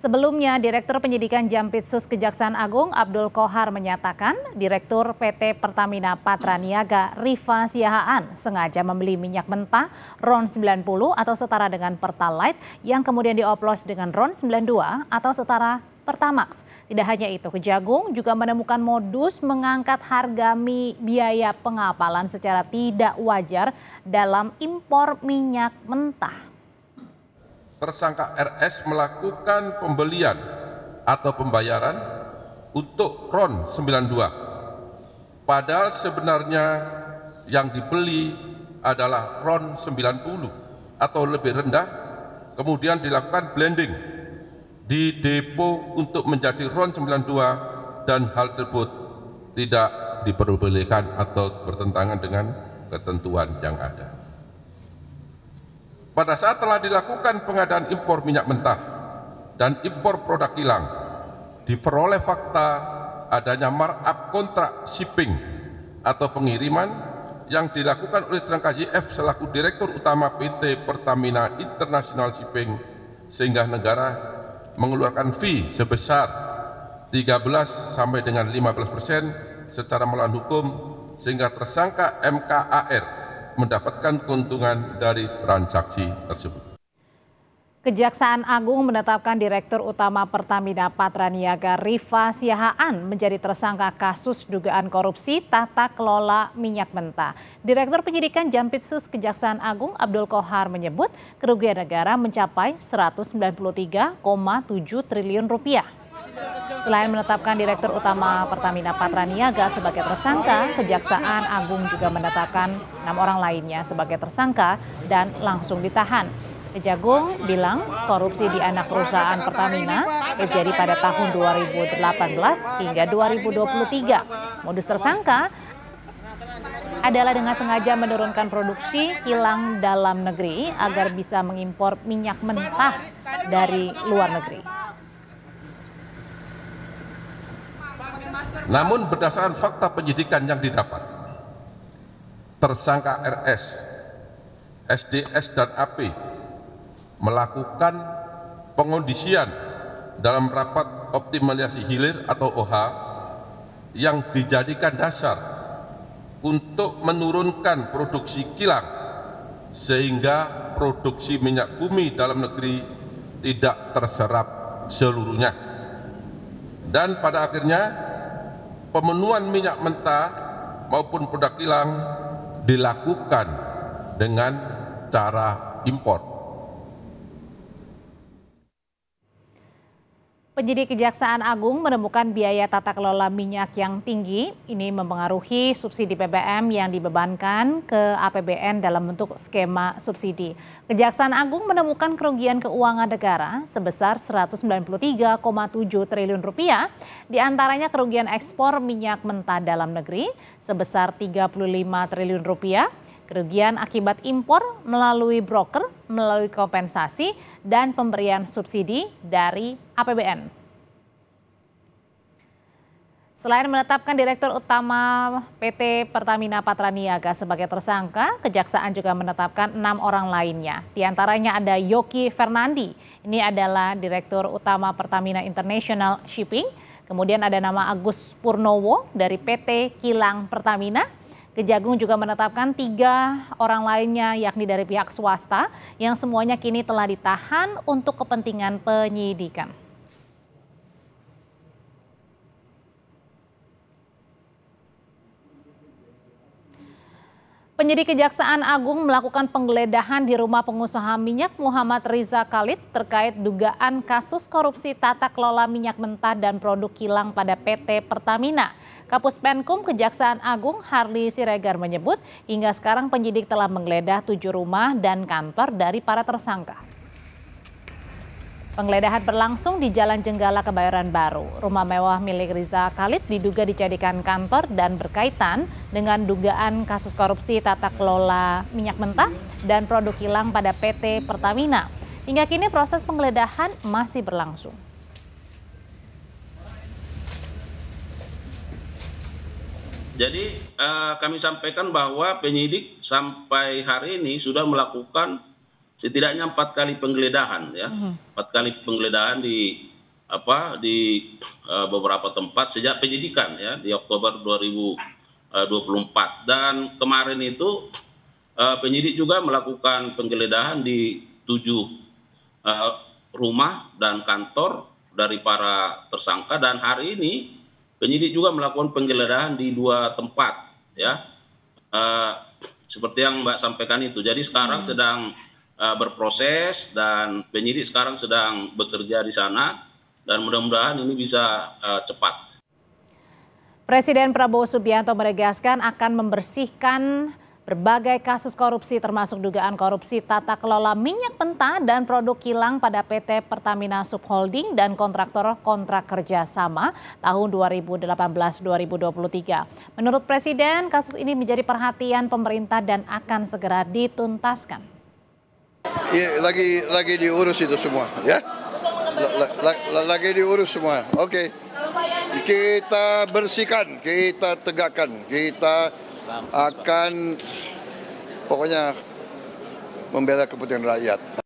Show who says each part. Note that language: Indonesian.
Speaker 1: Sebelumnya, Direktur Penyidikan Jampitsus Kejaksaan Agung Abdul Qohar menyatakan Direktur PT Pertamina Patraniaga Rifa Siahaan sengaja membeli minyak mentah RON 90 atau setara dengan Pertalite yang kemudian dioplos dengan RON 92 atau setara Pertamax. Tidak hanya itu, Kejagung juga menemukan modus mengangkat harga biaya pengapalan secara tidak wajar dalam impor minyak mentah.
Speaker 2: Tersangka RS melakukan pembelian atau pembayaran untuk RON 92. Padahal sebenarnya yang dibeli adalah RON 90 atau lebih rendah, kemudian dilakukan blending di depo untuk menjadi RON 92 dan hal tersebut tidak diperbolehkan atau bertentangan dengan ketentuan yang ada. Pada saat telah dilakukan pengadaan impor minyak mentah dan impor produk kilang, diperoleh fakta adanya markup kontrak shipping atau pengiriman yang dilakukan oleh tersangka YF selaku Direktur Utama PT Pertamina International Shipping, sehingga negara mengeluarkan fee sebesar 13 sampai dengan 15% secara melawan hukum, sehingga tersangka MKAR mendapatkan keuntungan dari transaksi tersebut.
Speaker 1: Kejaksaan Agung menetapkan Direktur Utama Pertamina Patraniaga Rifa Siahaan menjadi tersangka kasus dugaan korupsi tata kelola minyak mentah. Direktur Penyidikan Jampitsus Kejaksaan Agung Abdul Qohar menyebut kerugian negara mencapai 193,7 triliun rupiah. Selain menetapkan Direktur Utama Pertamina Patraniaga sebagai tersangka, Kejaksaan Agung juga menetapkan 6 orang lainnya sebagai tersangka dan langsung ditahan. Kejagung bilang korupsi di anak perusahaan Pertamina terjadi pada tahun 2018 hingga 2023. Modus tersangka adalah dengan sengaja menurunkan produksi kilang dalam negeri agar bisa mengimpor minyak mentah dari luar negeri.
Speaker 2: Namun berdasarkan fakta penyidikan yang didapat, tersangka RS, SDS dan AP melakukan pengondisian dalam rapat optimalisasi hilir atau OH yang dijadikan dasar untuk menurunkan produksi kilang sehingga produksi minyak bumi dalam negeri tidak terserap seluruhnya. Dan pada akhirnya pemenuhan minyak mentah maupun produk kilang dilakukan dengan cara impor.
Speaker 1: Penyidik Kejaksaan Agung menemukan biaya tata kelola minyak yang tinggi. Ini mempengaruhi subsidi BBM yang dibebankan ke APBN dalam bentuk skema subsidi. Kejaksaan Agung menemukan kerugian keuangan negara sebesar 193,7 triliun rupiah, diantaranya kerugian ekspor minyak mentah dalam negeri sebesar 35 triliun rupiah, kerugian akibat impor melalui broker, melalui kompensasi, dan pemberian subsidi dari APBN. Selain menetapkan Direktur Utama PT Pertamina Patraniaga sebagai tersangka, Kejaksaan juga menetapkan 6 orang lainnya. Di antaranya ada Yoki Fernandi, ini adalah Direktur Utama Pertamina International Shipping. Kemudian ada nama Agus Purnowo dari PT Kilang Pertamina. Kejagung juga menetapkan 3 orang lainnya yakni dari pihak swasta yang semuanya kini telah ditahan untuk kepentingan penyidikan. Penyidik Kejaksaan Agung melakukan penggeledahan di rumah pengusaha minyak Muhammad Riza Khalid terkait dugaan kasus korupsi tata kelola minyak mentah dan produk kilang pada PT Pertamina. Kapus Penkum Kejaksaan Agung Harli Siregar menyebut hingga sekarang penyidik telah menggeledah 7 rumah dan kantor dari para tersangka. Penggeledahan berlangsung di Jalan Jenggala Kebayoran Baru. Rumah mewah milik Riza Khalid diduga dijadikan kantor dan berkaitan dengan dugaan kasus korupsi tata kelola minyak mentah dan produk kilang pada PT Pertamina. Hingga kini proses penggeledahan masih berlangsung.
Speaker 3: Jadi kami sampaikan bahwa penyidik sampai hari ini sudah melakukan setidaknya 4 kali penggeledahan, ya, 4 kali penggeledahan di beberapa tempat sejak penyidikan ya di Oktober 2024, dan kemarin itu penyidik juga melakukan penggeledahan di 7 rumah dan kantor dari para tersangka, dan hari ini penyidik juga melakukan penggeledahan di 2 tempat ya, seperti yang Mbak sampaikan itu. Jadi sekarang sedang berproses dan penyidik sekarang sedang bekerja di sana, dan mudah-mudahan ini bisa cepat.
Speaker 1: Presiden Prabowo Subianto menegaskan akan membersihkan berbagai kasus korupsi termasuk dugaan korupsi tata kelola minyak mentah dan produk kilang pada PT Pertamina Subholding dan kontraktor kontrak kerja sama tahun 2018-2023. Menurut Presiden, kasus ini menjadi perhatian pemerintah dan akan segera dituntaskan.
Speaker 4: Iya, lagi diurus itu semua, ya. Lagi diurus semua. Oke. Kita bersihkan, kita tegakkan, kita akan pokoknya membela kepentingan rakyat.